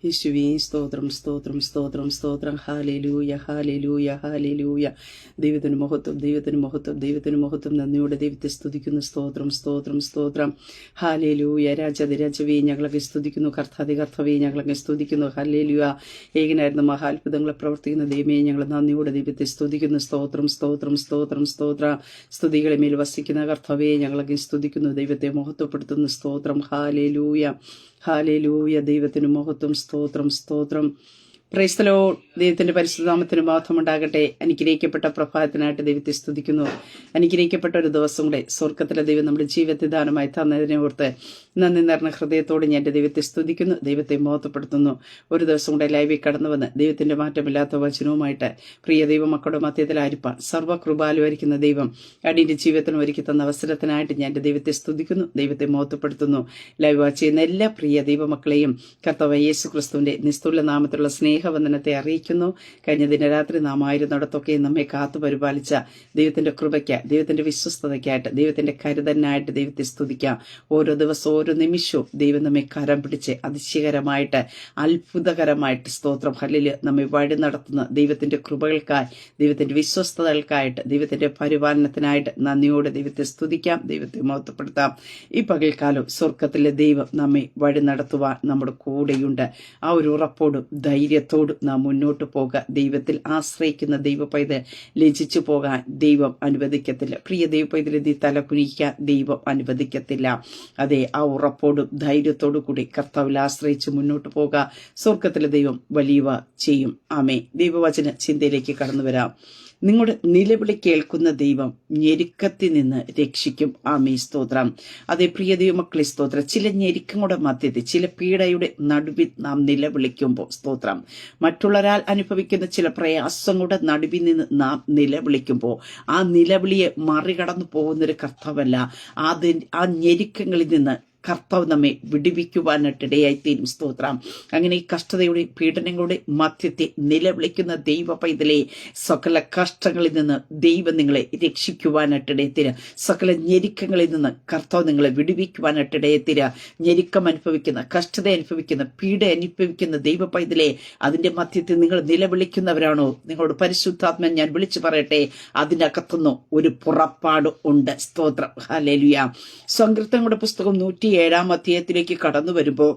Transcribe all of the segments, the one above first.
യേശുവേ സ്തോത്രം സ്തോത്രം സ്തോത്രം സ്തോത്രം. Hallelujah hallelujah hallelujah. ദൈവത്തിന് മഹത്വം ദൈവത്തിന് മഹത്വം ദൈവത്തിന് മഹത്വം. നന്ദിയോടെ ദൈവത്തെ സ്തുതിക്കുന്നു. സ്തോത്രം സ്തോത്രം സ്തോത്രം. ഹാലേലൂയ. രാജവേ ഞങ്ങളൊക്കെ സ്തുതിക്കുന്നു. കർത്താവേ ഞങ്ങളൊക്കെ സ്തുതിക്കുന്നു. ഹാലേലൂയ. ഏകനായിരുന്നു മഹാത്ഭുതങ്ങളെ പ്രവർത്തിക്കുന്ന ദൈവമേ ഞങ്ങൾ നന്ദിയോടെ ദൈവത്തെ സ്തുതിക്കുന്നു. സ്തോത്രം സ്തോത്രം സ്തോത്രം സ്തോത്ര. സ്തുതികളെ മേൽ വസിക്കുന്ന കർത്താവേ ഞങ്ങളൊക്കെ സ്തുതിക്കുന്നു. ദൈവത്തെ മഹത്വപ്പെടുത്തുന്നു. സ്തോത്രം. Hallelujah hallelujah. ദൈവത്തിന് മഹത്വം. സ്തോത്രം സ്തോത്രം. Praise the Lord. ദൈവത്തിന്റെ പരിശുദ്ധനാമത്തിന് മഹത്വമുണ്ടാകട്ടെ. അനുഗ്രഹിക്കപ്പെട്ട പ്രഭാതത്തിനായിട്ട് ദൈവത്തെ സ്തുതിക്കുന്നു. അനുഗ്രഹിക്കപ്പെട്ട ഒരു ദിവസം കൂടെ സ്വർഗത്തിലെ ദൈവം നമ്മുടെ ജീവിതത്തെ ദാനമായി തന്നതിനെ ഓർത്ത് നന്ദി നിറഞ്ഞ ഹൃദയത്തോടെ ഞാൻ എൻ്റെ ദൈവത്തെ സ്തുതിക്കുന്നു. ദൈവത്തെ മഹത്വപ്പെടുത്തുന്നു. ഒരു ദിവസം കൂടെ ലൈവിൽ കടന്നു വന്ന് ദൈവത്തിന്റെ മാറ്റമില്ലാത്ത വചനവുമായിട്ട് പ്രിയ ദൈവമക്കളുടെ മധ്യത്തിലായിരിക്കാൻ സർവ്വകൃപാലുമായിരിക്കുന്ന ദൈവം അടിയുടെ ജീവിതത്തിന് ഒരുക്കി തന്ന അവസരത്തിനായിട്ട് ഞാൻ എൻ്റെ ദൈവത്തെ സ്തുതിക്കുന്നു. ദൈവത്തെ മഹത്വപ്പെടുത്തുന്നു. ലൈവ് വാച്ച് ചെയ്യുന്ന എല്ലാ പ്രിയ ദൈവമക്കളെയും കർത്താവായ യേശു ക്രിസ്തുവിന്റെ നിസ്തുല്യ നാമത്തിലുള്ള സ്നേഹവന്ദനത്തെ അറിയിക്കുന്നു. കഴിഞ്ഞ ദിനരാത്രി നാം ആയിരുന്നിടത്തൊക്കെ നമ്മെ കാത്തു പരിപാലിച്ച ദൈവത്തിന്റെ കൃപയ്ക്ക്, ദൈവത്തിന്റെ വിശ്വസ്തതയ്ക്കായിട്ട്, ദൈവത്തിന്റെ കരുതനായിട്ട് ദൈവത്തെ സ്തുതിക്കാം. ഓരോ ദിവസവും ഓരോ നിമിഷവും ദൈവം നമ്മെ കരം പിടിച്ച് അതിശയകരമായിട്ട് അത്ഭുതകരമായിട്ട് സ്തോത്രം ഹല്ലേലൂയ നമ്മെ വഴി നടത്തുന്ന ദൈവത്തിന്റെ കൃപകൾക്കായി, ദൈവത്തിന്റെ വിശ്വസ്തതകൾക്കായിട്ട്, ദൈവത്തിന്റെ പരിപാലനത്തിനായിട്ട് നന്ദിയോടെ ദൈവത്തെ സ്തുതിക്കാം. ദൈവത്തെ മഹത്വപ്പെടുത്താം. ഈ പകൽക്കാലം സ്വർഗത്തിലെ ദൈവം നമ്മെ വഴി നടത്തുവാൻ നമ്മുടെ കൂടെയുണ്ട്. ആ ഒരു ഉറപ്പോടും ധൈര്യത്തോടും നാം മുന്നോട്ട് പോകുക. ദൈവത്തിൽ ആശ്രയിക്കുന്ന ദൈവ പൈതൽ ലജിച്ചു പോകാൻ ദൈവം അനുവദിക്കത്തില്ല. പ്രിയ ദൈവ പൈതൽ നീ തല കുനിക്കാൻ ദൈവം അനുവദിക്കത്തില്ല. അതെ, ആ ഉറപ്പോടും ധൈര്യത്തോടു കൂടി കർത്താവിൽ ആശ്രയിച്ച് മുന്നോട്ട് പോകുക. സ്വർഗത്തിലെ ദൈവം വലിയവ ചെയ്യും. ആമേ. ദൈവവചന ചിന്തയിലേക്ക് കടന്നു വരാം. നിങ്ങളുടെ നിലവിളി കേൾക്കുന്ന ദൈവം ഞെരുക്കത്തിൽ നിന്ന് രക്ഷിക്കും. ആമേ. സ്തോത്രം. അതേ പ്രിയ ദൈവമക്കളെ സ്തോത്രം. ചില ഞെരുക്കങ്ങളുടെ മധ്യത്തിൽ, ചില പീഡയുടെ നടുവിൽ നാം നിലവിളിക്കുമ്പോൾ സ്തോത്രം, മറ്റുള്ളവരാൽ അനുഭവിക്കുന്ന ചില പ്രയാസങ്ങളുടെ നടുവിൽ നിന്ന് നാം നിലവിളിക്കുമ്പോൾ ആ നിലവിളിയെ മറികടന്നു പോകുന്നൊരു കർത്താവല്ല. ആ ഞെരുക്കങ്ങളിൽ നിന്ന് കർത്താവ് നമ്മെ വിടുവിക്കുവാനായിട്ടിടയായിത്തീരും. സ്തോത്രം. അങ്ങനെ ഈ കഷ്ടതയുടെ പീഡനങ്ങളുടെ മധ്യത്തെ നിലവിളിക്കുന്ന ദൈവ പൈതലെ സകല കഷ്ടങ്ങളിൽ നിന്ന് ദൈവം നിങ്ങളെ രക്ഷിക്കുവാനായിട്ടിടയത്തീര. സകല ഞെരുക്കങ്ങളിൽ നിന്ന് കർത്താവ് നിങ്ങളെ വിടുവിക്കുവാനായിട്ടിടയത്തീര. ഞെരുക്കം അനുഭവിക്കുന്ന, കഷ്ടത അനുഭവിക്കുന്ന, പീഡ അനുഭവിക്കുന്ന ദൈവ പൈതലെ, അതിന്റെ മധ്യത്തിൽ നിങ്ങൾ നിലവിളിക്കുന്നവരാണോ? നിങ്ങളോട് പരിശുദ്ധാത്മൻ ഞാൻ വിളിച്ചു പറയട്ടെ, അതിനകത്തുനിന്ന് ഒരു പുറപ്പാട് ഉണ്ട്. സ്തോത്രം. ഹല്ലേലൂയ. സങ്കീർത്തനങ്ങളുടെ പുസ്തകം 107 അധ്യായത്തിലേക്ക് കടന്നു വരുമ്പോൾ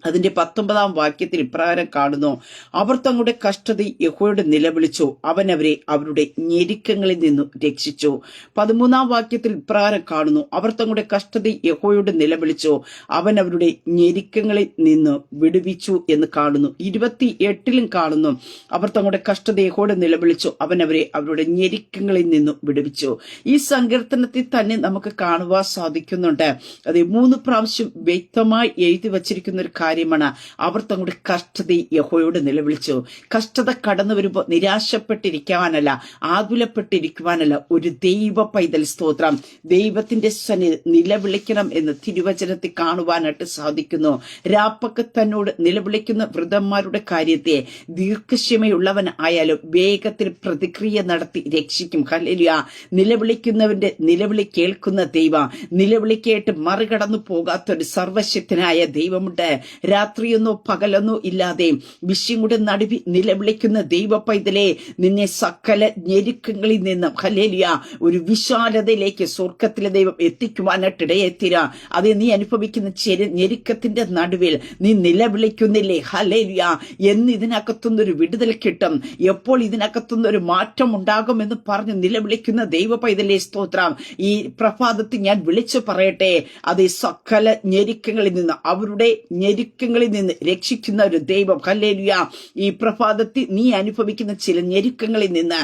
അതിന്റെ 19 വാക്യത്തിൽ ഇപ്രകാരം കാണുന്നു: അവർ തങ്ങളുടെ കഷ്ടത യഹോവയോട് നിലവിളിച്ചു, അവൻ അവരെ അവരുടെ ഞെരുക്കങ്ങളിൽ നിന്നു രക്ഷിച്ചു. 13 വാക്യത്തിൽ ഇപ്രകാരം കാണുന്നു: അവർ തങ്ങളുടെ കഷ്ടത യഹോവയോട് നിലവിളിച്ചു, അവൻ അവരുടെ ഞെരുക്കങ്ങളിൽ നിന്ന് വിടുവിച്ചു എന്ന് കാണുന്നു. 28 കാണുന്നു: അവർ തങ്ങളുടെ കഷ്ടത യഹോവയോട് നിലവിളിച്ചു, അവൻ അവരെ അവരുടെ ഞെരുക്കങ്ങളിൽ നിന്നു വിടുവിച്ചു. ഈ സങ്കീർത്തനത്തിൽ തന്നെ നമുക്ക് കാണുവാൻ സാധിക്കുന്നുണ്ട്. അത് 3 പ്രാവശ്യം വ്യക്തമായി എഴുതി വച്ചിരിക്കുന്ന ഒരു കാര്യമാണ്. അവർ തങ്ങളുടെ കഷ്ടത യഹോവയോട് നിലവിളിച്ചു. കഷ്ടത കടന്നു വരുമ്പോൾ നിരാശപ്പെട്ടിരിക്കുവാനല്ല, ആകുലപ്പെട്ടിരിക്കുവാനല്ല, ഒരു ദൈവ പൈതൽ സ്തോത്രം ദൈവത്തിന്റെ നിലവിളിക്കണം എന്ന് തിരുവചനത്തിൽ കാണുവാനായിട്ട് സാധിക്കുന്നു. രാപ്പക്ക് തന്നോട് നിലവിളിക്കുന്ന വൃദ്ധന്മാരുടെ കാര്യത്തെ ദീർഘക്ഷമയുള്ളവൻ ആയാലും വേഗത്തിൽ പ്രതിക്രിയ നടത്തി രക്ഷിക്കും. ഹല്ലേലൂയ. നിലവിളിക്കുന്നവന്റെ നിലവിളി കേൾക്കുന്ന ദൈവം, നിലവിളി കേട്ട് മറികടന്നു പോകാത്തൊരു സർവശക്തനായ ദൈവമുണ്ട്. രാത്രിയൊന്നോ പകലൊന്നോ ഇല്ലാതെ വിശ്വങ്ങളുടെ നടുവി നിലവിളിക്കുന്ന ദൈവ പൈതലെ, നിന്നെ സകല ഞെരുക്കങ്ങളിൽ നിന്നും ഹല്ലേലൂയ ഒരു വിശാലതയിലേക്ക് സ്വർഗത്തിലെ ദൈവം എത്തിക്കുവാനായിട്ടിടയെത്തിര. അത് നീ അനുഭവിക്കുന്ന ഞെരുക്കത്തിന്റെ നടുവിൽ നീ നിലവിളിക്കുന്നില്ലേ? ഹല്ലേലൂയ. എന്ന് ഇതിനകത്തുനിന്നൊരു വിടുതൽ കിട്ടും, എപ്പോൾ ഇതിനകത്തുനിന്നൊരു മാറ്റം ഉണ്ടാകുമെന്ന് പറഞ്ഞ് നിലവിളിക്കുന്ന ദൈവ പൈതലെ സ്തോത്രം. ഈ പ്രഭാതത്തിൽ ഞാൻ വിളിച്ചു പറയട്ടെ, അത് സകല ഞെരുക്കങ്ങളിൽ നിന്ന്, അവരുടെ ഞെരുക്കങ്ങളിൽ നിന്ന് രക്ഷിക്കുന്ന ഒരു ദൈവം. ഹല്ലേലൂയ. ഈ പ്രഭാതത്തിൽ നീ അനുഭവിക്കുന്ന ചില ഞെരുക്കങ്ങളിൽ നിന്ന്,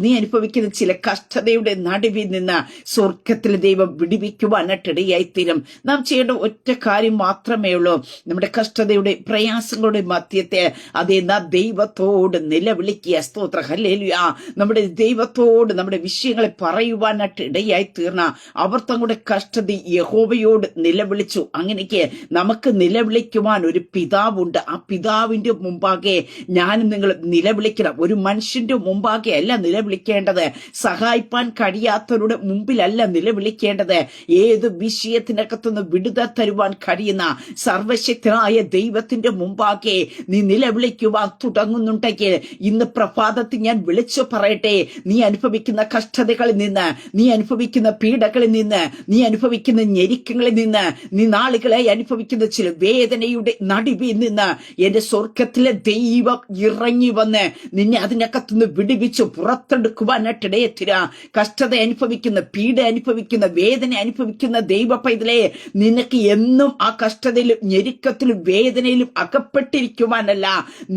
നീ അനുഭവിക്കുന്ന ചില കഷ്ടതയുടെ നടുവിൽ നിന്ന് സ്വർഗത്തിലെ ദൈവം വിടുവിക്കുവാനായിട്ടിടയായിത്തീരും. നാം ചെയ്യേണ്ട ഒറ്റ കാര്യം മാത്രമേ ഉള്ളൂ. നമ്മുടെ കഷ്ടതയുടെ പ്രയാസങ്ങളുടെ മധ്യത്തെ അതേ നാം ദൈവത്തോട് നിലവിളിക്കുക. സ്തോത്ര. ഹല്ലേലൂയ. നമ്മുടെ ദൈവത്തോട് നമ്മുടെ വിഷയങ്ങളെ പറയുവാനായിട്ട് ഇടയായി തീർന്ന അവർ തങ്ങളുടെ കഷ്ടത യഹോവയോട് നിലവിളിച്ചു. അങ്ങനെയൊക്കെ നമുക്ക് നിലവിളിക്കാൻ നിലവിളിക്കുവാൻ ഒരു പിതാവുണ്ട്. ആ പിതാവിന്റെ മുമ്പാകെ ഞാനും നിങ്ങൾ നിലവിളിക്കണം. ഒരു മനുഷ്യന്റെ മുമ്പാകെ അല്ല നിലവിളിക്കേണ്ടത്, സഹായിപ്പാൻ കഴിയാത്തവരുടെ മുമ്പിലല്ല നിലവിളിക്കേണ്ടത്. ഏത് വിഷയത്തിനകത്തുനിന്ന് വിടുതൽ തരുവാൻ കഴിയുന്ന സർവശക്തനായ ദൈവത്തിന്റെ മുമ്പാകെ നീ നിലവിളിക്കുവാൻ തുടങ്ങുന്നുണ്ടെങ്കിൽ ഇന്ന് പ്രഭാതത്തിൽ ഞാൻ വിളിച്ചു പറയട്ടെ, നീ അനുഭവിക്കുന്ന കഷ്ടതകളിൽ നിന്ന്, നീ അനുഭവിക്കുന്ന പീഡകളിൽ നിന്ന്, നീ അനുഭവിക്കുന്ന ഞെരുക്കങ്ങളിൽ നിന്ന്, നീ നാളുകളായി അനുഭവിക്കുന്ന ചില വേദനയുടെ നടുവിൽ നിന്ന് എന്റെ സ്വർഗത്തിലെ ദൈവം ഇറങ്ങി വന്ന് നിന്നെ അതിനകത്തുനിന്ന് വിടുവിച്ച് പുറത്തെടുക്കുവാനായിട്ടിടയെ തീരാ. കഷ്ടത അനുഭവിക്കുന്ന, പീഡ അനുഭവിക്കുന്ന, വേദന അനുഭവിക്കുന്ന ദൈവ പൈതലേ, നിനക്ക് എന്നും ആ കഷ്ടതയിലും ഞെരുക്കത്തിലും വേദനയിലും അകപ്പെട്ടിരിക്കുവാനല്ല,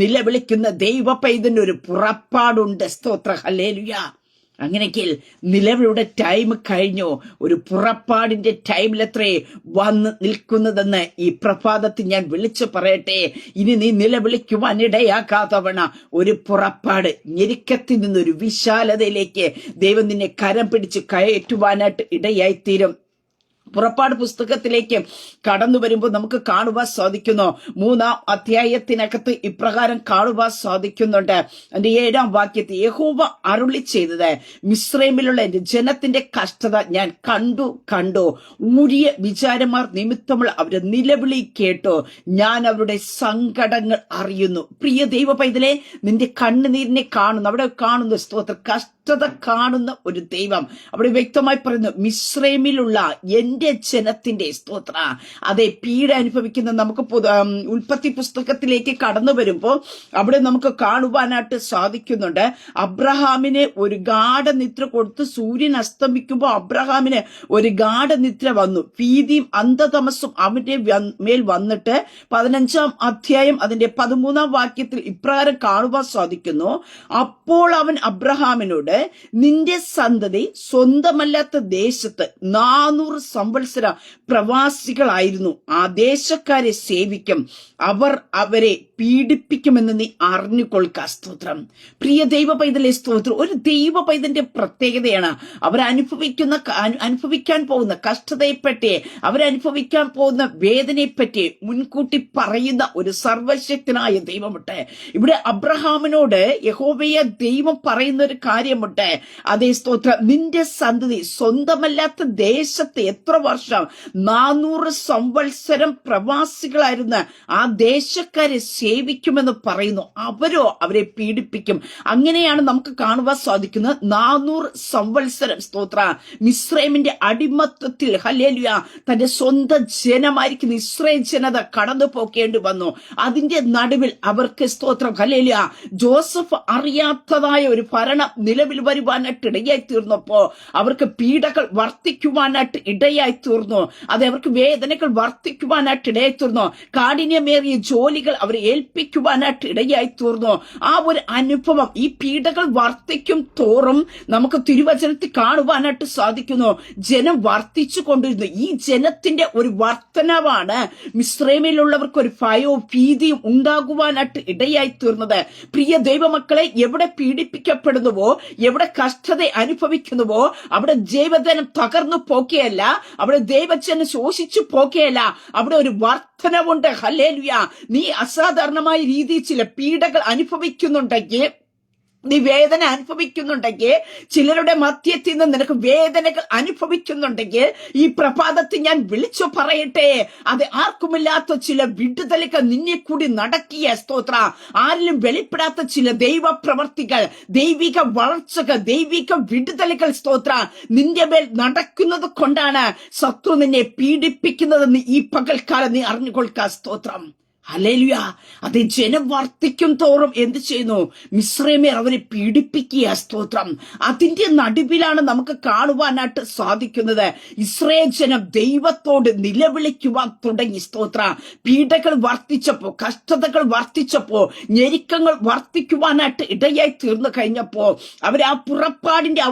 നിലവിളിക്കുന്ന ദൈവ പൈതലിന് ഒരു പുറപ്പാടുണ്ട്. സ്തോത്ര ഹല്ലേലൂയ. അങ്ങനെയെങ്കിൽ നിലവിളുടെ ടൈം കഴിഞ്ഞു, ഒരു പുറപ്പാടിന്റെ ടൈമിലത്രേ വന്ന് നിൽക്കുന്നതെന്ന് ഈ പ്രഭാതത്തിൽ ഞാൻ വിളിച്ചു പറയട്ടെ. ഇനി നീ നിലവിളിക്കുവാനിടയാകാത്തവണ ഒരു പുറപ്പാട്, ഞെരുക്കത്തിൽ നിന്നൊരു വിശാലതയിലേക്ക് ദൈവം നിന്നെ കരം പിടിച്ച് കയറ്റുവാനായിട്ട് ഇടയായിത്തീരും. പുറപ്പാട് പുസ്തകത്തിലേക്ക് കടന്നു വരുമ്പോൾ നമുക്ക് കാണുവാൻ സാധിക്കുന്നു, 3-ാം അധ്യായത്തിനകത്ത് ഇപ്രകാരം കാണുവാൻ സാധിക്കുന്നുണ്ട്. അതിന്റെ 7-ാം വാക്യത്തിൽ യഹോവ അരുളി ചെയ്തത്, മിസ്രൈമിലുള്ള എന്റെ ജനത്തിന്റെ കഷ്ടത ഞാൻ കണ്ടു. ഊഴിയ വിചാരമാർ നിമിത്തമുള്ള അവരുടെ നിലവിളി കേട്ടു. ഞാൻ അവരുടെ സങ്കടങ്ങൾ അറിയുന്നു. പ്രിയ ദൈവ പൈതലേ, നിന്റെ കണ്ണുനീരിനെ കാണുന്നു, അവിടെ കാണുന്നു സ്തോത്ര കഷ്ടത കാണുന്ന ഒരു ദൈവം. അവിടെ വ്യക്തമായി പറയുന്നു, മിസ്രൈമിലുള്ള എന്റെ ജനത്തിന്റെ സ്തോത്ര, അതെ, പീഡ അനുഭവിക്കുന്ന നമുക്ക് ഉൽപ്പത്തി പുസ്തകത്തിലേക്ക് കടന്നു വരുമ്പോൾ അവിടെ നമുക്ക് കാണുവാനായിട്ട് സാധിക്കുന്നുണ്ട്. അബ്രഹാമിന് ഒരു ഗാഠനിദ്ര കൊടുത്ത് സൂര്യൻ അസ്തമിക്കുമ്പോൾ അബ്രഹാമിന് ഒരു ഗാഠനിദ്ര വന്നു. ഭീതിയും അന്ധതമസ്സും അവന്റെ മേൽ വന്നിട്ട് 15-ാം അധ്യായം അതിന്റെ 13-ാം വാക്യത്തിൽ ഇപ്രകാരം കാണുവാൻ സാധിക്കുന്നു, അപ്പോൾ അവൻ അബ്രഹാമിനോട്, നിന്റെ സന്തതി സ്വന്തമല്ലാത്ത ദേശത്ത് 400 സംവത്സര പ്രവാസികളായിരുന്നു. ആ ദേശക്കാരെ സേവിക്കും, അവർ അവരെ പീഡിപ്പിക്കുമെന്ന് നീ അറിഞ്ഞുകൊള്ളുക. സ്തോത്രം. പ്രിയ ദൈവ പൈതലെ സ്തോത്രം. ഒരു ദൈവ പൈതന്റെ പ്രത്യേകതയാണ് അനുഭവിക്കാൻ പോകുന്ന കഷ്ടതയെപ്പറ്റി, അവരനുഭവിക്കാൻ പോകുന്ന വേദനയെപ്പറ്റി മുൻകൂട്ടി പറയുന്ന ഒരു സർവശക്തനായ ദൈവമുണ്ട്. ഇവിടെ അബ്രഹാമിനോട് യഹോവയെ ദൈവം പറയുന്ന ഒരു കാര്യമുണ്ട്. അതേ സ്തോത്രം, നിന്റെ സന്തതി സ്വന്തമല്ലാത്ത ദേശത്ത് എത്ര വർഷം 400 സംവത്സരം പ്രവാസികളായിരുന്ന ആ ദേശക്കാരെ സേവിക്കുമെന്ന് പറയുന്നു. അവരെ പീഡിപ്പിക്കും. അങ്ങനെയാണ് നമുക്ക് കാണുവാൻ സാധിക്കുന്നത്. 400 സംവത്സരം സ്തോത്ര മിസ്രൈമിന്റെ അടിമത്വത്തിൽ ഹല്ലേലൂയ തന്റെ സ്വന്തം ജനമായിരിക്കുന്ന ഇസ്രായേൽ ജനത കടന്നു പോക്കേണ്ടി വന്നു. അതിന്റെ നടുവിൽ അവർക്ക് സ്തോത്രം ഹല്ലേലൂയ ജോസഫ് അറിയാത്തതായ ഒരു ഭരണം നിലവിൽ വരുവാനായിട്ട് ഇടയായി തീർന്നപ്പോ അവർക്ക് പീഡകൾ വർദ്ധിക്കുവാനായിട്ട് ഇടയായി തീർന്നു. അത് അവർക്ക് വേദനകൾ വർദ്ധിക്കുവാനായിട്ട് ഇടയായി തീർന്നു. കാഠിന്യമേറിയ ജോലികൾ അവരെ ഏൽപ്പിക്കുവാനായിട്ട് ഇടയായി തീർന്നു. ആ ഒരു അനുഭവം ഈ പീഡകൾ വർദ്ധിക്കും തോറും നമുക്ക് തിരുവചനത്തിൽ കാണുവാനായിട്ട് സാധിക്കുന്നു. ജനം വർദ്ധിച്ചു കൊണ്ടിരുന്നു. ഈ ജനത്തിന്റെ ഒരു വർധനവാണ് മിസ്രൈമിലുള്ളവർക്ക് ഒരു ഭയവും ഭീതിയും ഉണ്ടാകുവാനായിട്ട് ഇടയായി തീർന്നത്. പ്രിയ ദൈവമക്കളെ, എവിടെ പീഡിപ്പിക്കപ്പെടുന്നുവോ, എവിടെ കഷ്ടത അനുഭവിക്കുന്നുവോ അവിടെ ദൈവജനം തകർന്നു പോക്കുകയല്ല, അവിടെ ദൈവജനം ശോഷിച്ചു പോക്കുകയല്ല, അവിടെ ഒരു വർധനവുണ്ട്. ഹല്ലേലൂയ. നീ അസാധാരണമായ രീതിയിൽ ചില പീഡകൾ അനുഭവിക്കുന്നുണ്ടെങ്കിൽ, നീ വേദന അനുഭവിക്കുന്നുണ്ടെങ്കിൽ, ചിലരുടെ മധ്യത്തിൽ നിന്ന് നിനക്ക് വേദനകൾ അനുഭവിക്കുന്നുണ്ടെങ്കിൽ, ഈ പ്രഭാതത്തിൽ ഞാൻ വിളിച്ചു പറയട്ടെ, അത് ആർക്കുമില്ലാത്ത ചില വിടുതലുകൾ നിന്നെ കൂടി നടക്കിയ സ്തോത്ര, ആരിലും വെളിപ്പെടാത്ത ചില ദൈവ പ്രവർത്തികൾ, ദൈവിക വളർച്ചകൾ, ദൈവിക വിടുതലുകൾ സ്തോത്ര നിന്റെ മേൽ നടക്കുന്നത് കൊണ്ടാണ് ശത്രു നിന്നെ പീഡിപ്പിക്കുന്നതെന്ന് ഈ പകൽക്കാലം നീ അറിഞ്ഞുകൊള്ളുക. സ്തോത്രം. ഹല്ലേലൂയ. അത് ജനം വർദ്ധിക്കും തോറും എന്ത് ചെയ്യുന്നു? മിസ്രൈമ്യർ അവരെ പീഡിപ്പിക്കുക. സ്തോത്രം. അതിന്റെ നടുവിലാണ് നമുക്ക് കാണുവാനായിട്ട് സാധിക്കുന്നത് ഇസ്രായേൽ ജനം ദൈവത്തോട് നിലവിളിക്കുവാൻ തുടങ്ങി. സ്തോത്ര. പീഡകൾ വർദ്ധിച്ചപ്പോ, കഷ്ടതകൾ വർദ്ധിച്ചപ്പോ, ഞെരുക്കങ്ങൾ വർദ്ധിക്കുവാനായിട്ട് ഇടയായി തീർന്നു കഴിഞ്ഞപ്പോ അവർ ആ പുറപ്പാടിന്റെ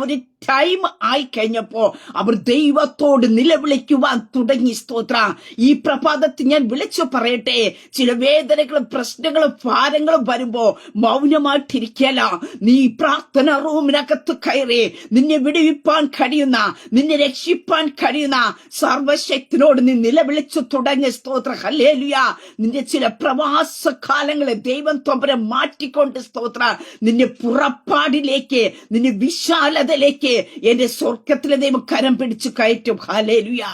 ടൈം ആയി കഴിഞ്ഞപ്പോ അവർ ദൈവത്തോട് നിലവിളിക്കുവാൻ തുടങ്ങി. സ്തോത്ര, ഈ പ്രഭാതത്തിൽ ഞാൻ വിളിച്ചു പറയട്ടെ, ചില വേദനകളും പ്രശ്നങ്ങളും ഭാരങ്ങളും വരുമ്പോ മൗനമായിട്ടിരിക്കല. നീ പ്രാർത്ഥന റൂമിനകത്ത് കയറി നിന്നെ വിടുവിപ്പാൻ കഴിയുന്ന, നിന്നെ രക്ഷിപ്പാൻ കഴിയുന്ന സർവശക്തിനോട് നീ നിലവിളിച്ചു തുടങ്ങിയ. സ്തോത്ര, ഹല്ലേലൂയ. നിന്റെ ചില പ്രവാസ കാലങ്ങളെ ദൈവം തൊമ്പരെ മാറ്റിക്കൊണ്ട് സ്തോത്ര, നിന്നെ പുറപ്പാടിലേക്ക്, നിന്നെ വിശാലതയിലേക്ക് എന്റെ സ്വർഗത്തിലെ ദൈവം കരം പിടിച്ചു കയറ്റും. ഹല്ലേലൂയ.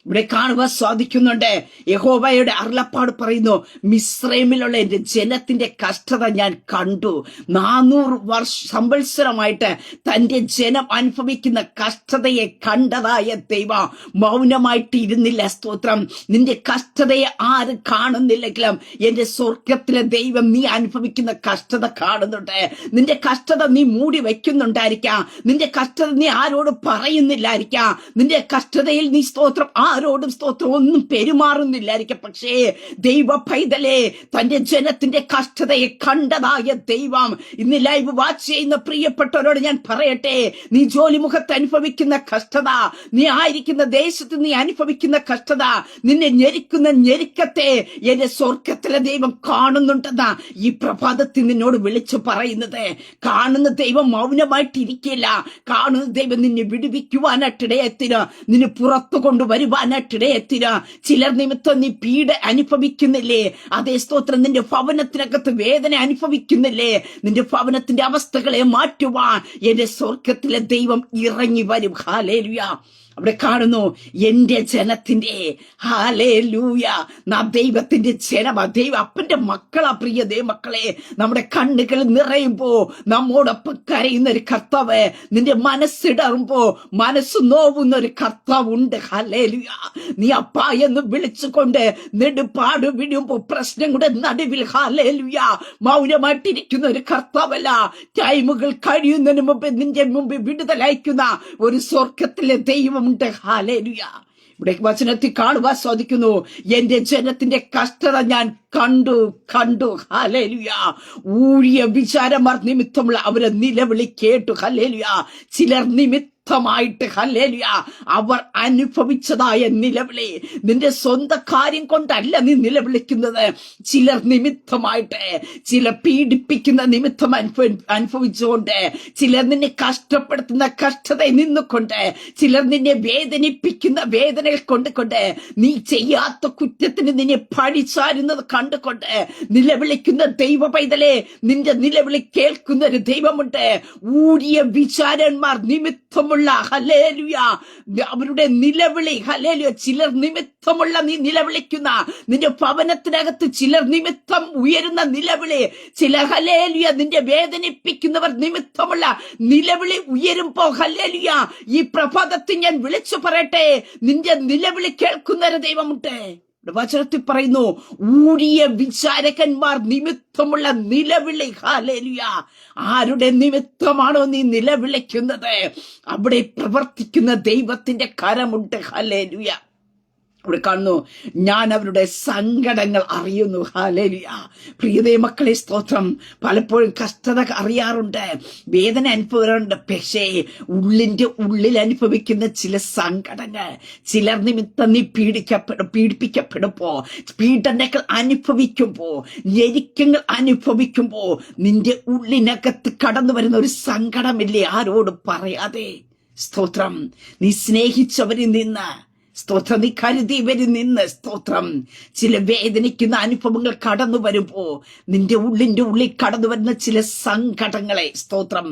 ഇവിടെ കാണുവാൻ സാധിക്കുന്നുണ്ട്. യഹോവയുടെ അരുളപ്പാട് പറയുന്നു, മിസ്രൈമിലുള്ള എന്റെ ജനത്തിന്റെ കഷ്ടത ഞാൻ കണ്ടു. 400 സംവത്സരമായിട്ട് തന്റെ ജനം അനുഭവിക്കുന്ന കഷ്ടതയെ കണ്ടതായ ദൈവം മൗനമായിട്ട് ഇരുന്നില്ല. സ്തോത്രം. നിന്റെ കഷ്ടതയെ ആരും കാണുന്നില്ലെങ്കിലും എന്റെ സ്വർഗത്തിലെ ദൈവം നീ അനുഭവിക്കുന്ന കഷ്ടത കാണുന്നുണ്ട്. നിന്റെ കഷ്ടത നീ മൂടി വെക്കുന്നുണ്ടായിരിക്കാം, നിന്റെ കഷ്ടത നീ ആരോട് പറയുന്നില്ലായിരിക്കാം, നിന്റെ കഷ്ടതയിൽ നീ സ്തോത്രം ആരോടും സ്തോത്രം ഒന്നും പെരുമാറുന്നില്ലായിരിക്കും. പക്ഷേ ദൈവ പൈതലേ, തന്റെ ജനത്തിന്റെ കഷ്ടതയെ കണ്ടതായ ദൈവം ഇന്ന് ലൈവ് വാച്ച് ചെയ്യുന്ന പ്രിയപ്പെട്ടവരോട് ഞാൻ പറയട്ടെ, നീ ജോലിമുഖത്ത് അനുഭവിക്കുന്ന കഷ്ടത, നീ ആയിരിക്കുന്ന ദേശത്ത് നീ അനുഭവിക്കുന്ന കഷ്ടത, നിന്നെ ഞെരിക്കുന്ന ഞെരുക്കത്തെ എന്റെ സ്വർഗത്തിലെ ദൈവം കാണുന്നുണ്ടെന്നാ ഈ പ്രഭാതത്തിൽ നിന്നോട് വിളിച്ചു പറയുന്നത്. കാണുന്ന ദൈവം മൗനമായിട്ടിരിക്കില്ല. കാണുന്ന ദൈവം നിന്നെ വിടുവിക്കുവാനായിട്ടിടയെത്തില്ല, നിന്നെ പുറത്തു കൊണ്ടുവരുവാനായിട്ടിടയെത്തില്ല. ചിലർ നിമിത്തം നീ പീഡ അനുഭവിക്കുന്നില്ലേ? അതേ സ്തോത്രം, നിന്റെ ഭവനത്തിനകത്ത് വേദന അനുഭവിക്കുന്നില്ലേ? നിന്റെ ഭവനത്തിന്റെ അവസ്ഥകളെ മാറ്റുവാൻ എന്റെ സ്വർഗത്തിലെ ദൈവം ഇറങ്ങി വരും. ഹല്ലേലൂയ. അവിടെ കാണുന്നു, എന്റെ ജനത്തിന്റെ, ഹല്ലേലൂയ, നാം ദൈവത്തിന്റെ ജനമാ, ദൈവ അപ്പന്റെ മക്കളാ. പ്രിയ ദൈവമക്കളെ, നമ്മുടെ കണ്ണുകൾ നിറയുമ്പോ നമ്മോടൊപ്പം കരയുന്ന ഒരു കർത്താവ്, നിന്റെ മനസ്സിടറുമ്പോ മനസ്സ് നോവുന്ന ഒരു കർത്താവ് ഉണ്ട്. ഹല്ലേലൂയ. നീ അപ്പ എന്ന് വിളിച്ചുകൊണ്ട് നെടുപാട് വിടുമ്പോ പ്രശ്നങ്ങളുടെ നടുവിൽ, ഹല്ലേലൂയ, മൗനമായിട്ടിരിക്കുന്ന ഒരു കർത്താവല്ല. ടൈമുകൾ കഴിയുന്നതിന് മുമ്പ് നിന്റെ മുമ്പ് വിടുതലയക്കുന്ന ഒരു സ്വർഗത്തിലെ ദൈവം. ഹല്ലേലൂയ. ഇവിടെ വചനത്തിൽ കാണുവാൻ സാധിക്കുന്നു, എന്റെ ജനത്തിന്റെ കഷ്ടത ഞാൻ കണ്ടു. ഹല്ലേലൂയ. ഊഴിയ വിചാരമാർ നിമിത്തമുള്ള അവരെ നിലവിളി കേട്ടു. ഹല്ലേലൂയ. ചിലർ നിമിത്തമായിട്ട്, ഹല്ലേലൂയ, അവർ അനുഭവിച്ചതായ നിലവിളി, നിന്റെ സ്വന്തം കാര്യം കൊണ്ടല്ല നീ നിലവിളിക്കുന്നത്. ചിലർ നിമിത്തമായിട്ട്, ചില പീഡിപ്പിക്കുന്ന നിമിത്തം അനുഭവിച്ചുകൊണ്ട്, ചിലർ നിന്നെ കഷ്ടപ്പെടുത്തുന്ന കഷ്ടതയിൽ നിന്നുകൊണ്ട്, ചിലർ നിന്നെ വേദനിപ്പിക്കുന്ന വേദനകൾ കൊണ്ടുകൊണ്ട്, നീ ചെയ്യാത്ത കുറ്റത്തിന് നിന്നെ പഴിച്ചാരുന്നത് കണ്ടുകൊണ്ട് നിലവിളിക്കുന്ന ദൈവ പൈതലേ, നിന്റെ നിലവിളി കേൾക്കുന്ന ഒരു ദൈവമുണ്ട്. ഊഴിയ വിചാരന്മാർ നിമിത്തമുള്ള, ഹല്ലേലൂയ, അവരുടെ നിലവിളി, ഹല്ലേലൂയ, ചിലർ നിമിത്തമുള്ള നീ നിലവിളിക്കുന്ന, നിന്റെ ഭവനത്തിനകത്ത് ചിലർ നിമിത്തം ഉയരുന്ന നിലവിളി, ചിലർ, ഹല്ലേലൂയ, നിന്റെ വേദനിപ്പിക്കുന്നവർ നിമിത്തമുള്ള നിലവിളി ഉയരുമ്പോ, ഹല്ലേലൂയ, ഈ പ്രഭാതത്തിൽ ഞാൻ വിളിച്ചു പറയട്ടെ, നിന്റെ നിലവിളി കേൾക്കുന്ന ഒരു ദൈവമുണ്ട്. വചനത്തിൽ പറയുന്നു, ഊഴിയ വിചാരകന്മാർ നിമിത്തമുള്ള നിലവിളി. ഹല്ലേലൂയ. ആരുടെ നിമിത്തമാണോ നീ നിലവിളിക്കുന്നത്, അവിടെ പ്രവർത്തിക്കുന്ന ദൈവത്തിന്റെ കരമുണ്ട്. ഹല്ലേലൂയ. അവിടെ കാണുന്നു, ഞാൻ അവരുടെ സങ്കടങ്ങൾ അറിയുന്നു. ഹല്ലേലൂയ. പ്രിയതേ മക്കളെ, സ്തോത്രം. പലപ്പോഴും കഷ്ടത അറിയാറുണ്ട്, വേദന അനുഭവമുണ്ട്. പക്ഷേ ഉള്ളിന്റെ ഉള്ളിൽ അനുഭവിക്കുന്ന ചില സങ്കടങ്ങൾ, ചിലർ നിമിത്തം നീ പീഡിപ്പിക്കപ്പെടുമ്പോ, പീഡനങ്ങൾ അനുഭവിക്കുമ്പോ, ഞെരുക്കങ്ങൾ അനുഭവിക്കുമ്പോ, നിന്റെ ഉള്ളിനകത്ത് കടന്നു വരുന്ന ഒരു സങ്കടമില്ലേ, ആരോട് പറയാതെ. സ്തോത്രം. നീ സ്നേഹിച്ചവരിൽ നിന്ന്, സ്തോത്രം, നീ കരുതിയവരിൽ നിന്ന്, സ്തോത്രം, ചില വേദനിക്കുന്ന അനുഭവങ്ങൾ കടന്നു വരുമ്പോ, നിന്റെ ഉള്ളിന്റെ ഉള്ളിൽ കടന്നു വരുന്ന ചില സങ്കടങ്ങളെ, സ്തോത്രം,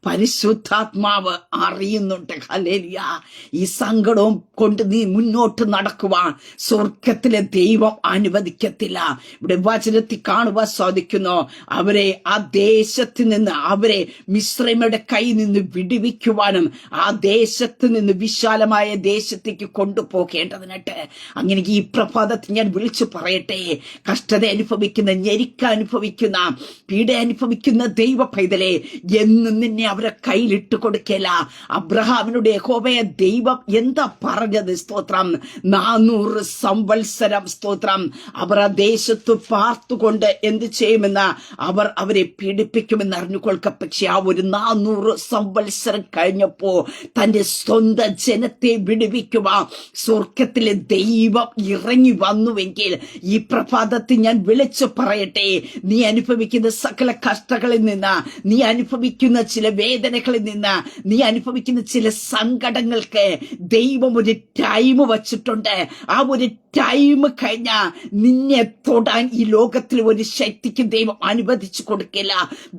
പരിശുദ്ധാത്മാവ് അറിയുന്നുണ്ട്. ഹല്ലേലൂയ. ഈ സങ്കടവും കൊണ്ട് നീ മുന്നോട്ട് നടക്കുവാൻ സ്വർഗത്തിലെ ദൈവം അനുവദിക്കത്തില്ല. ഇവിടെ വചനത്തിൽ കാണുവാൻ സാധിക്കുന്നു, അവരെ ആ ദേശത്ത് നിന്ന്, അവരെ മിസ്രൈമയുടെ കയ്യിൽ നിന്ന് വിടുവിക്കുവാനും, ആ ദേശത്ത് നിന്ന് വിശാലമായ ദേശത്തേക്ക് കൊണ്ടുപോകും പോകേണ്ടതിനായിട്ട്. അങ്ങനെ ഈ പ്രഭാതത്തിൽ ഞാൻ വിളിച്ചു പറയട്ടെ, കഷ്ടത അനുഭവിക്കുന്ന, ഞെരുക്ക അനുഭവിക്കുന്ന, പീഡ അനുഭവിക്കുന്ന ദൈവ പൈതലെ, എന്നും നിന്നെ അവരെ കയ്യിലിട്ട് കൊടുക്കല. അബ്രഹാമിനോട് യഹോവയെ ദൈവം എന്താ പറഞ്ഞത്? സ്തോത്രം. 400 സംവത്സരം സ്തോത്രം അവർ ആ ദേശത്ത് പാർത്തുകൊണ്ട് എന്ത് ചെയ്യുമെന്ന് അവരെ പീഡിപ്പിക്കുമെന്ന് അറിഞ്ഞുകൊള്ളുക. പക്ഷെ ആ ഒരു 400 സംവത്സരം കഴിഞ്ഞപ്പോ തന്റെ സ്വന്തം ജനത്തെ വിടുവിക്കുവാൻ സ്വർഗത്തിലെ ദൈവം ഇറങ്ങി വന്നുവെങ്കിൽ ഈ പ്രഭാതത്തിൽ ഞാൻ വിളിച്ചു പറയട്ടെ, നീ അനുഭവിക്കുന്ന സകല കഷ്ടങ്ങളിൽ നിന്ന്, നീ അനുഭവിക്കുന്ന ചില വേദനകളിൽ നിന്ന്, നീ അനുഭവിക്കുന്ന ചില സങ്കടങ്ങൾക്ക് ദൈവം ഒരു ടൈം വച്ചിട്ടുണ്ട്. ആ ഒരു ടൈം കഴിഞ്ഞ നിന്നെ തൊടാൻ ഈ ലോകത്തിൽ ഒരു ശക്തിക്ക് ദൈവം അനുവദിച്ചു കൊടുക്കില്ല.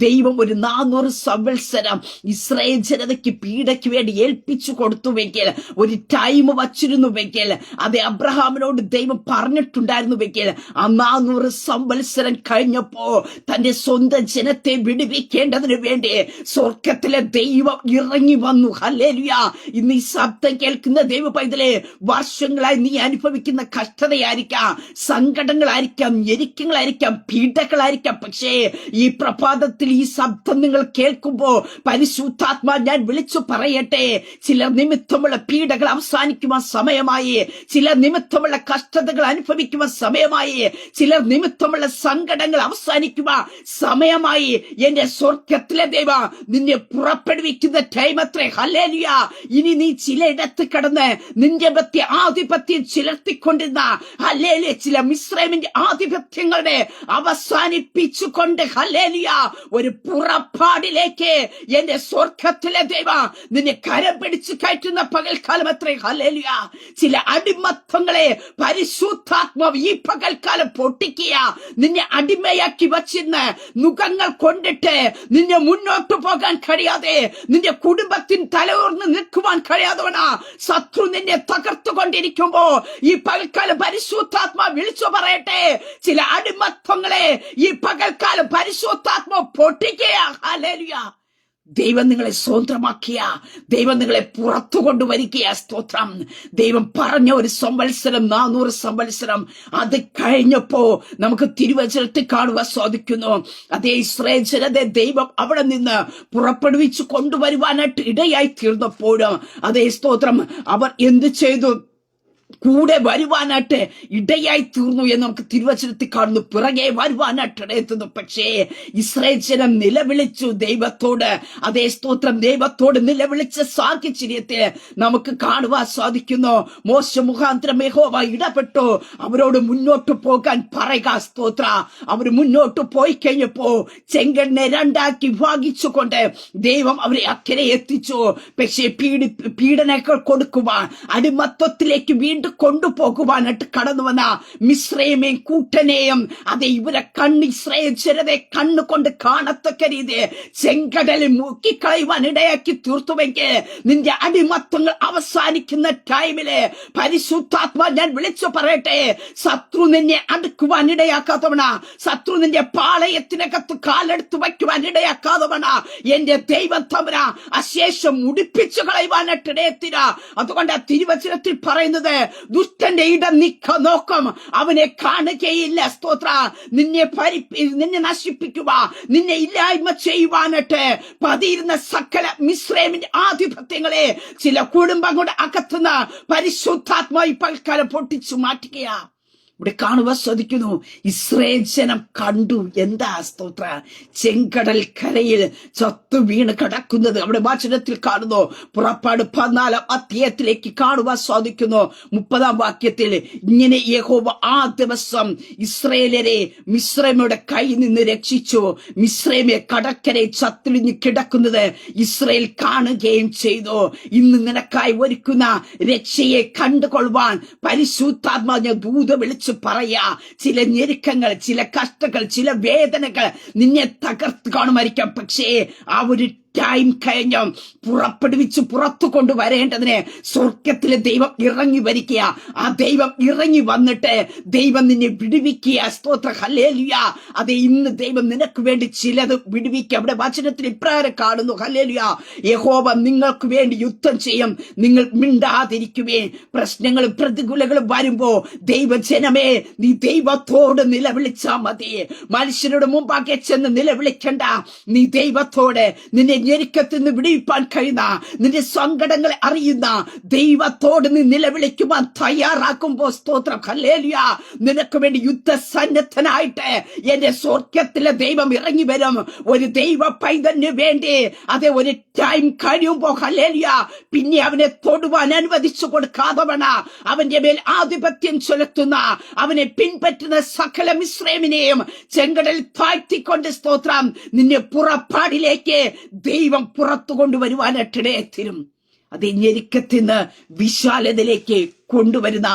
ദൈവം ഒരു 400 സംവത്സരം ഇസ്രായേൽ ജനതയ്ക്ക് പീഡയ്ക്ക് വേണ്ടി ഏൽപ്പിച്ചു കൊടുത്തുവെങ്കിൽ, ഒരു ടൈം വച്ചിരുന്നുവെങ്കിൽ, അത് അബ്രഹാമിനോട് ദൈവം പറഞ്ഞിട്ടുണ്ടായിരുന്നുവെങ്കിൽ, ആ 400 സംവത്സരം കഴിഞ്ഞപ്പോ തന്റെ സ്വന്തം ജനത്തെ വിടുവിക്കേണ്ടതിന് വേണ്ടി സ്വർഗത്തിലെ ദൈവം ഇറങ്ങി വന്നു. ഹല്ലേലൂയ. ഇന്ന് ഈ ശബ്ദം കേൾക്കുന്ന ദൈവ പൈതലെ, വർഷങ്ങളായി നീ അനുഭവിക്കുന്ന കഷ്ടതയായിരിക്കാം, സങ്കടങ്ങളായിരിക്കാം, ഞെരുക്കങ്ങളായിരിക്കാം, പീഡകളായിരിക്കാം. പക്ഷേ ഈ പ്രഭാതത്തിൽ ഈ ശബ്ദം നിങ്ങൾ കേൾക്കുമ്പോ പരിശുദ്ധാത്മാ ഞാൻ വിളിച്ചു പറയട്ടെ, ചില നിമിത്തമുള്ള പീഡകൾ അവസാനിക്കുവാൻ സമയമായി, ചില നിമിത്തമുള്ള കഷ്ടതകൾ അനുഭവിക്കുവാൻ സമയമായി, ചിലർ നിമിത്തമുള്ള സങ്കടങ്ങൾ അവസാനിക്കുവാൻ സമയമായി. എന്റെ സ്വർഗത്തിലെ ദൈവ നിന്നെ പുറപ്പെടുവിക്കുന്ന ടൈം അത്രേ. ഹല്ലേലൂയ. ഇനി നീ ചിലയിടത്ത് കടന്ന് നിന്റെ ആധിപത്യം ചിലർത്തിക്കൊണ്ടിരുന്ന ഹല്ലേലൂയ ചില മിസ്രൈമിന്റെ ആധിപത്യങ്ങളുടെ അവസാനിപ്പിച്ചുകൊണ്ട് ഹല്ലേലൂയ ഒരു പുറപ്പാടിലേക്ക് എന്റെ സ്വർഗത്തിലെ ദൈവ നിന്നെ കരം പിടിച്ചു കയറ്റുന്ന പകൽക്കാലം അത്രേ. ഹല്ലേലൂയ. ചില അടിമത്വങ്ങളെ പരിശുദ്ധാത്മാവ് ഈ പകൽക്കാലം പൊട്ടിക്കുക. നിന്നെ അടിമയാക്കി വച്ചിരുന്ന നുഖങ്ങൾ കൊണ്ടിട്ട് നിന്നെ മുന്നോട്ട് പോകാൻ കഴിയാതെ, നിന്റെ കുടുംബത്തിന് തലയൂർന്ന് നിൽക്കുവാൻ കഴിയാതവനാ ശത്രു നിന്നെ തകർത്തുകൊണ്ടിരിക്കുമ്പോ ഈ പകൽക്കാലം പരിശുദ്ധാത്മാ വിളിച്ചു പറയട്ടെ, ചില അടിമത്വങ്ങളെ ഈ പകൽക്കാലം പരിശുദ്ധാത്മാ പൊട്ടിക്കുക. ഹല്ലേലൂയ. ദൈവം നിങ്ങളെ സ്വന്തമാക്കിയ, ദൈവം നിങ്ങളെ പുറത്തു കൊണ്ടുവരികയാ. സ്തോത്രം. ദൈവം പറഞ്ഞ ഒരു സംവത്സരം, 400 സംവത്സരം അത് കഴിഞ്ഞപ്പോ നമുക്ക് തിരുവചനത്തിൽ കാണുവാൻ സാധിക്കുന്നു. അതേ ഇസ്രായേൽ ജനതയെ ദൈവം അവിടെ നിന്ന് പുറപ്പെടുവിച്ചു കൊണ്ടുവരുവാനായിട്ട് ഇടയായി തീർന്നപ്പോഴും അതേ സ്തോത്രം അവർ എന്ത് ചെയ്തു? കൂടെ വരുവാനായിട്ട് ഇടയായി തീർന്നു എന്ന് നമുക്ക് തിരുവചനത്തിൽ കാണുന്നു. പിറകെ വരുവാനായിട്ട് ഇടയെത്തുന്നു. പക്ഷേ ഇസ്രായേൽ ജനം നിലവിളിച്ചു ദൈവത്തോട്. അതേ സ്തോത്രം. ദൈവത്തോട് നിലവിളിച്ച സാഹചര്യത്തിൽ നമുക്ക് കാണുവാൻ സാധിക്കുന്നു. മോശ മുഖാന്തരം യഹോവ ഇടപെട്ടു. അവരോട് മുന്നോട്ട് പോകാൻ പറയുക. സ്തോത്ര. അവർ മുന്നോട്ട് പോയി കഴിഞ്ഞപ്പോ ചെങ്കടലിനെ രണ്ടാക്കി വിഭാഗിച്ചുകൊണ്ട് ദൈവം അവരെ അക്കരെ എത്തിച്ചു. പക്ഷേ പീഡനങ്ങൾ കൊടുക്കുവാൻ, അടിമത്വത്തിലേക്ക് വീണ്ടും കൊണ്ടുപോകുവാനായിട്ട് കടന്നു വന്ന മിസ്രൈമേയും കൂട്ടനെയും അതെ ഇവരെ ഇസ്രായേൽ ജനതയെ കണ്ണുകൊണ്ട് കാണത്തക്ക രീതി ചെങ്കടലിൽ മുക്കിക്കളയുവാൻ ഇടയാക്കി തീർത്തുവെങ്കിൽ, നിന്റെ അടിമത്വങ്ങൾ അവസാനിക്കുന്ന ടൈമില് പരിശുദ്ധാത്മാ ഞാൻ വിളിച്ചു പറയട്ടെ, ശത്രു നിന്നെ അടുക്കുവാൻ ഇടയാക്കാത്തവണ, ശത്രു നിന്റെ പാളയത്തിനകത്ത് കാലെടുത്ത് വയ്ക്കുവാൻ ഇടയാക്കാത്തവണ എന്റെ ദൈവം തമ്പുരാ അശേഷം മുടിപ്പിച്ചു കളയുവാനായിട്ട് ഇടയത്തിര. അതുകൊണ്ട് ആ തിരുവചനത്തിൽ പറയുന്നത്, ദുഷ്ടന്റെ ഇടം നിക്ക നോക്കും, അവനെ കാണുകയില്ല. സ്തോത്ര. നിന്നെ നശിപ്പിക്കുക, നിന്നെ ഇല്ലായ്മ ചെയ്യുവാനായിട്ട് പതിയിരുന്ന സകല മിസ്രൈമിന്റെ ആധിപത്യങ്ങളെ ചില കുടുംബങ്ങളുടെ അകത്തുനിന്ന് പരിശുദ്ധാത്മായി പൽക്കാലം പൊട്ടിച്ചു മാറ്റുകയാ. ഇവിടെ കാണുവാൻ സാധിക്കുന്നു. ഇസ്രായേൽ ജനം കണ്ടു. എന്താ? സ്തോത്ര. ചെങ്കടൽ കരയിൽ ചത്തു വീണ് കിടക്കുന്നത് അവിടെ വചനത്തിൽ കാണുന്നു. പുറപ്പാട് 14 അധ്യായത്തിലേക്ക് കാണുവാൻ സാധിക്കുന്നു. 30 വാക്യത്തിൽ ഇങ്ങനെ യഹോവ ആ ദിവസം ഇസ്രായേലരെ മിസ്രൈമിയുടെ കയ്യിൽ നിന്ന് രക്ഷിച്ചു. മിസ്രൈമെ കടക്കരെ ചത്തിളിഞ്ഞ് കിടക്കുന്നത് ഇസ്രായേൽ കാണുകയും ചെയ്തു. ഇന്ന് നിനക്കായി ഒരുക്കുന്ന രക്ഷയെ കണ്ടുകൊള്ളുവാൻ പരിശുദ്ധാത്മാവിനെ ദൂത വിളിച്ചു പറയാ. ചില ഞെരുക്കങ്ങൾ, ചില കഷ്ടങ്ങൾ, ചില വേദനകൾ നിന്നെ തകർത്ത് കാണുമായിരിക്കാം. പക്ഷേ ആ ഒരു ടൈം കഴിഞ്ഞു പുറപ്പെടുവിച്ച് പുറത്തു കൊണ്ടുവരേണ്ടതിന് സ്വർഗത്തിലെ ദൈവം ഇറങ്ങി വരിക്കുക. ആ ദൈവം ഇറങ്ങി വന്നിട്ട് ദൈവം നിന്നെ വിടുവിക്കുക. സ്തോത്ര ഹല്ലേലൂയ. അതെ, ഇന്ന് ദൈവം നിനക്ക് വേണ്ടി ചിലത് വിടുവിക്കുക. അവിടെ വചനത്തിൽ ഇപ്രകാരം കാണുന്നു, ഹല്ലേലൂയ, യഹോവ നിങ്ങൾക്ക് വേണ്ടി യുദ്ധം ചെയ്യും, നിങ്ങൾ മിണ്ടാതിരിക്കുവേ. പ്രശ്നങ്ങളും പ്രതികൂലങ്ങളും വരുമ്പോ ദൈവജനമേ, നീ ദൈവത്തോട് നിലവിളിച്ചാ മതി. മനുഷ്യരുടെ മുമ്പാകെ ചെന്ന് നിലവിളിക്കണ്ട. നീ ദൈവത്തോട്, നിന്നെ ഞെരുക്കത്തിൽ നിന്ന് വിടുവിപ്പാൻ കഴിയുന്ന, നിന്റെ സങ്കടങ്ങളെ അറിയുന്ന ദൈവത്തോട് നീ നിലവിളിക്കുവാൻ തയ്യാറാക്കുമ്പോ സ്തോത്രം ഹല്ലേലൂയ, നിനക്ക് വേണ്ടി യുദ്ധസന്നദ്ധനായിട്ട് എന്റെ സ്വർഗത്തിലെ ദൈവം ഇറങ്ങി വരും. ഒരു ദൈവ പൈതന് വേണ്ടി അതെ ഒരു ടൈം കഴിയുമ്പോ ഹല്ലേലൂയ പിന്നെ അവനെ തൊടുവാൻ അനുവദിച്ചു കൊടുക്കാതെ അവന്റെ മേൽ ആധിപത്യം ചെലുത്തുന്ന, അവനെ പിൻപറ്റുന്ന സകല മിസ്രൈമിനെയും ചെങ്കടൽ താഴ്ത്തിക്കൊണ്ട് സ്തോത്രം നിന്നെ പുറപ്പാടിലേക്ക് ദൈവം പുറത്തു കൊണ്ടുവരുവാനിടയെത്തിരും. അത് ഞെരുക്കത്തിന് വിശാലതയിലേക്ക് കൊണ്ടുവരുന്ന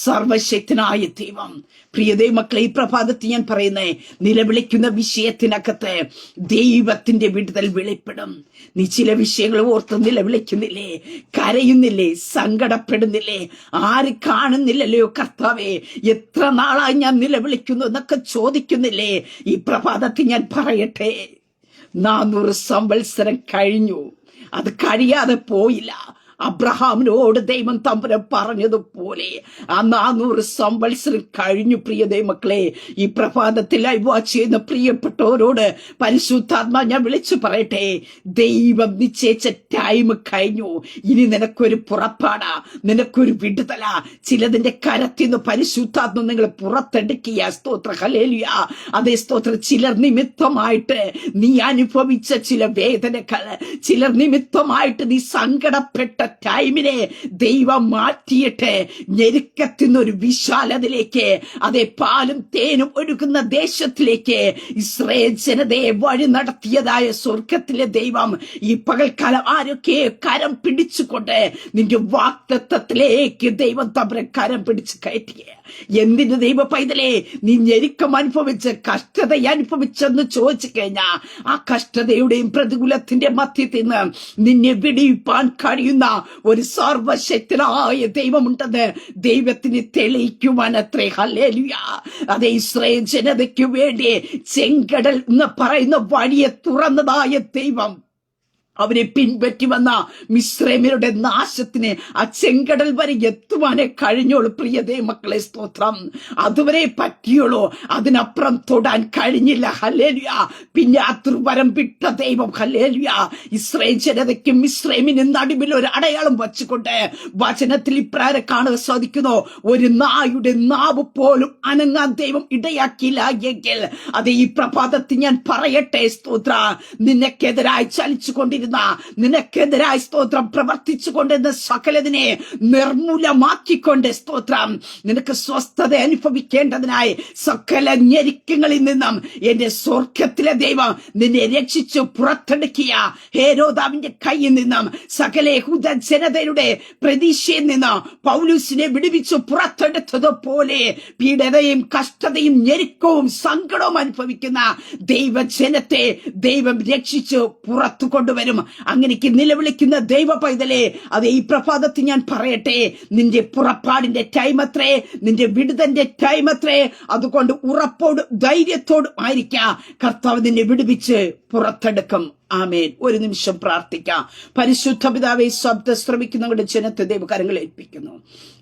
സർവശക്തനായ ദൈവം. പ്രിയ ദൈവമക്കളെ, ഈ പ്രഭാതത്തിൽ ഞാൻ പറയുന്നേ, നിലവിളിക്കുന്ന വിഷയത്തിനകത്ത് ദൈവത്തിന്റെ വിടുതൽ വെളിപ്പെടും. നീ ചില വിഷയങ്ങൾ ഓർത്ത് നിലവിളിക്കുന്നില്ലേ, കരയുന്നില്ലേ, സങ്കടപ്പെടുന്നില്ലേ, ആര് കാണുന്നില്ലല്ലോ കർത്താവേ, എത്ര നാളായി ഞാൻ നിലവിളിക്കുന്നു എന്നൊക്കെ ചോദിക്കുന്നില്ലേ? ഈ പ്രഭാതത്തിൽ ഞാൻ പറയട്ടെ, 400 സംവത്സരം കഴിഞ്ഞു, അത് കഴിയാതെ പോയില്ല. അബ്രഹാമിനോട് ദൈവം തമ്പുരാൻ പറഞ്ഞതുപോലെ ആ 400 സംവത്സരം കഴിഞ്ഞു. പ്രിയ ദൈവമക്കളെ, ഈ പ്രഭാതത്തിൽ ലൈവ് വാച്ച് ചെയ്യുന്ന പ്രിയപ്പെട്ടവരോട് പരിശുദ്ധാത്മാ ഞാൻ വിളിച്ചു പറയട്ടെ, ദൈവം നിശ്ചയിച്ച ടൈം കഴിഞ്ഞു. ഇനി നിനക്കൊരു പുറപ്പാടാ, നിനക്കൊരു വിടുതല. ചിലതിന്റെ കരത്തിൽ നിന്ന് പരിശുദ്ധാത്മ നിങ്ങൾ പുറത്തെടുക്കുക. സ്തോത്ര ഹല്ലേലൂയ. അതേ സ്തോത്രം, ചിലർ നിമിത്തമായിട്ട് നീ അനുഭവിച്ച ചില വേദനകൾ, ചിലർ നിമിത്തമായിട്ട് നീ സങ്കടപ്പെട്ട ടൈമിനെ ദൈവം മാറ്റിയിട്ട് ഞെരുക്കത്തിനൊരു വിശാലതയിലേക്ക്, അതേ പാലും തേനും ഒഴുകുന്ന ദേശത്തിലേക്ക് ഇസ്രായേൽ ജനതയെ വഴി നടത്തിയതായ സ്വർഗത്തിലെ ദൈവം ഈ പകൽക്കാലം ആരൊക്കെ കരം പിടിച്ചുകൊണ്ട് നിന്റെ വാഗ്ദത്തത്തിലേക്ക് ദൈവം തമ്മിൽ കരം പിടിച്ച് കയറ്റിയ എന്തിന് ദൈവ പൈതലേ നീ ഞെരുക്കം അനുഭവിച്ച് കഷ്ടത അനുഭവിച്ചെന്ന് ചോദിച്ചു കഴിഞ്ഞാൽ ആ കഷ്ടതയുടെയും പ്രതികൂലത്തിന്റെ മധ്യത്തിൽ നിന്ന് നിന്നെ വിടിയിപ്പാൻ കഴിയുന്ന ഒരു സർവശക്തനായ ദൈവമുണ്ടെന്ന് ദൈവത്തിന് തെളിയിക്കുവാൻ അത്രേ. ഹല്ലേലൂയ. അതേ, ഇസ്രായേൽ ജനതയ്ക്ക് വേണ്ടി ചെങ്കടൽ എന്ന് പറയുന്ന വഴിയെ തുറന്നതായ ദൈവം അവരെ പിൻപറ്റി വന്ന മിസ്രൈമ്യരുടെ നാശത്തിന് ആ ചെങ്കടൽ വരെ എത്തുവാനേ കഴിഞ്ഞോളൂ. പ്രിയ ദൈവമക്കളെ, സ്തോത്രം. അതുവരെ പറ്റിയുള്ളൂ, അതിനപ്പുറം തൊടാൻ കഴിഞ്ഞില്ല. ഹല്ലേലൂയ. പിന്നെ ആ ദുർവരം വിട്ട ദൈവം ഹല്ലേലൂയ ഇസ്രായേൽ ജനതയ്ക്കും മിസ്രൈമിനും നടുവിൽ ഒരു അടയാളം വച്ചുകൊണ്ട് വചനത്തിൽ ഇപ്രകാരം കാണുക സാധിക്കുന്നു, ഒരു നായുടെ നാവ് പോലും അനങ്ങാൻ ദൈവം ഇടയാക്കിയില്ല എങ്കിൽ അത് ഈ പ്രഭാതത്തിൽ ഞാൻ പറയട്ടെ, സ്തോത്ര, നിനക്കെതിരായി ചലിച്ചുകൊണ്ടിരുന്ന, നിനക്കെതിരായി സ്തോത്രം പ്രവർത്തിച്ചു കൊണ്ടിരുന്ന സകലതിനെ നിർമൂലമാക്കിക്കൊണ്ട് സ്തോത്രം നിനക്ക് സ്വസ്ഥത അനുഭവിക്കേണ്ടതിനായി സകല ഞെരുക്കങ്ങളിൽ നിന്നും എന്റെ സ്വർഗത്തിലെ ദൈവം നിന്നെ രക്ഷിച്ചു പുറത്തെടുക്കുക. ഹേരോദാവിന്റെ കയ്യിൽ നിന്നും സകല യഹൂദ ജനതയുടെ പ്രതീക്ഷയിൽ നിന്ന് പൗലൂസിനെ വിടുവിച്ചു പുറത്തെടുത്തതുപോലെ പീഡനയും കഷ്ടതയും ഞെരുക്കവും സങ്കടവും അനുഭവിക്കുന്ന ദൈവജനത്തെ ദൈവം രക്ഷിച്ചു പുറത്തു കൊണ്ടുവരും. അങ്ങനെക്ക് നിലവിളിക്കുന്ന ദൈവ പൈതലേ, അത് ഈ പ്രഭാതത്തിൽ ഞാൻ പറയട്ടെ, നിന്റെ പുറപ്പാടിന്റെ ടൈം അത്രേ, നിന്റെ വിടുതന്റെ ടൈം അത്രേ. അതുകൊണ്ട് ഉറപ്പോടും ധൈര്യത്തോടും ആയിരിക്കാം, കർത്താവ് നിന്നെ വിടുവിച്ച് പുറത്തെടുക്കും. ആമേൻ. ഒരു നിമിഷം പ്രാർത്ഥിക്കാം. പരിശുദ്ധ പിതാവേ, ശബ്ദം ശ്രമിക്കുന്നവരുടെ ജനത്തെ ദൈവകരങ്ങൾ ഏൽപ്പിക്കുന്നു.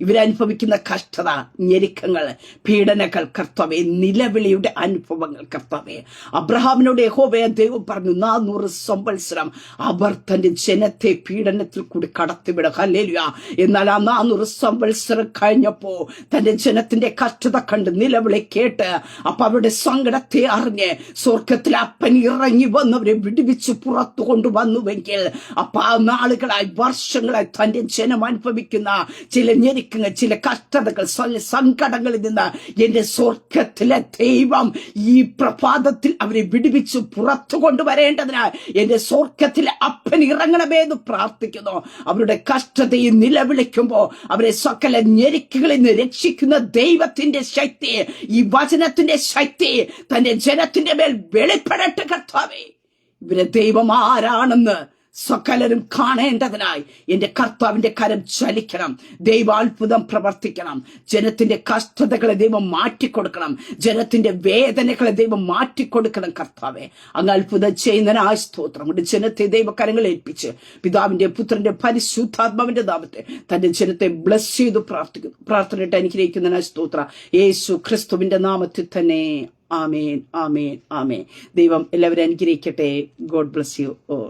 ഇവരനുഭവിക്കുന്ന കഷ്ടത, ഞെരുക്കങ്ങൾ, പീഡനങ്ങൾ കർത്താവേ, നിലവിളിയുടെ അനുഭവങ്ങൾ കർത്താവേ, അബ്രഹാമിനോട് യഹോവേ ദൈവം പറഞ്ഞു 400 സംവത്സരം അവർ തന്റെ ജനത്തെ പീഡനത്തിൽ കൂടി കടത്തിവിടും. ഹല്ലേലൂയ. എന്നാൽ ആ 400 സംവത്സരം കഴിഞ്ഞപ്പോ തന്റെ ജനത്തിന്റെ കഷ്ടത കണ്ട് നിലവിളി കേട്ട് അപ്പൊ അവരുടെ സങ്കടത്തെ അറിഞ്ഞ് സ്വർഗത്തിൽ അപ്പൻ ഇറങ്ങി വന്നവരെ വിടുവിച്ചു പുറത്തു കൊണ്ടുവന്നുവെങ്കിൽ അപ്പൊ ആ നാളുകളായി വർഷങ്ങളായി തന്റെ ജനം അനുഭവിക്കുന്ന ചില ഞെരുക്കങ്ങൾ, ചില കഷ്ടതകൾ, സങ്കടങ്ങളിൽ നിന്ന് എന്റെ സ്വർഗത്തിലെ ദൈവം ഈ പ്രഭാതത്തിൽ അവരെ വിടുവിച്ചു പുറത്തു കൊണ്ടുവരേണ്ടതിനാൽ എന്റെ സ്വർഗത്തിലെ അപ്പൻ ഇറങ്ങണമേ എന്ന് പ്രാർത്ഥിക്കുന്നു. അവരുടെ കഷ്ടതയെ നിലവിളിക്കുമ്പോ അവരെ സകല ഞെരുക്കുകളിൽ നിന്ന് രക്ഷിക്കുന്ന ദൈവത്തിന്റെ ശക്തി, ഈ വചനത്തിന്റെ ശക്തി തന്റെ ജനത്തിന്റെ മേൽ വെളിപ്പെടട്ടെ കർത്താവേ. ഇവരെ ദൈവം ആരാണെന്ന് സകലരും കാണേണ്ടതിനായി എന്റെ കർത്താവിന്റെ കരം ചലിക്കണം. ദൈവാത്ഭുതം പ്രവർത്തിക്കണം. ജനത്തിന്റെ കഷ്ടതകളെ ദൈവം മാറ്റിക്കൊടുക്കണം. ജനത്തിന്റെ വേദനകളെ ദൈവം മാറ്റിക്കൊടുക്കണം. കർത്താവെ, അങ്ങ് അത്ഭുതം ചെയ്യുന്നതിനായി സ്തോത്രം. കൊണ്ട് ജനത്തെ ദൈവകരങ്ങൾ ഏൽപ്പിച്ച് പിതാവിന്റെ പുത്രന്റെ പരിശുദ്ധാത്മാവിന്റെ നാമത്തെ തന്റെ ജനത്തെ ബ്ലസ് ചെയ്തു പ്രാർത്ഥിക്കുന്നു. പ്രാർത്ഥനയിട്ട് അനുഗ്രഹിക്കുന്നതിനായി സ്തോത്രം. യേശു ക്രിസ്തുവിന്റെ നാമത്തിൽ തന്നെ. ആമേൻ, ആമേൻ, ആമേൻ. ദൈവം എല്ലാവരും അനുഗ്രഹിക്കട്ടെ. God bless you all.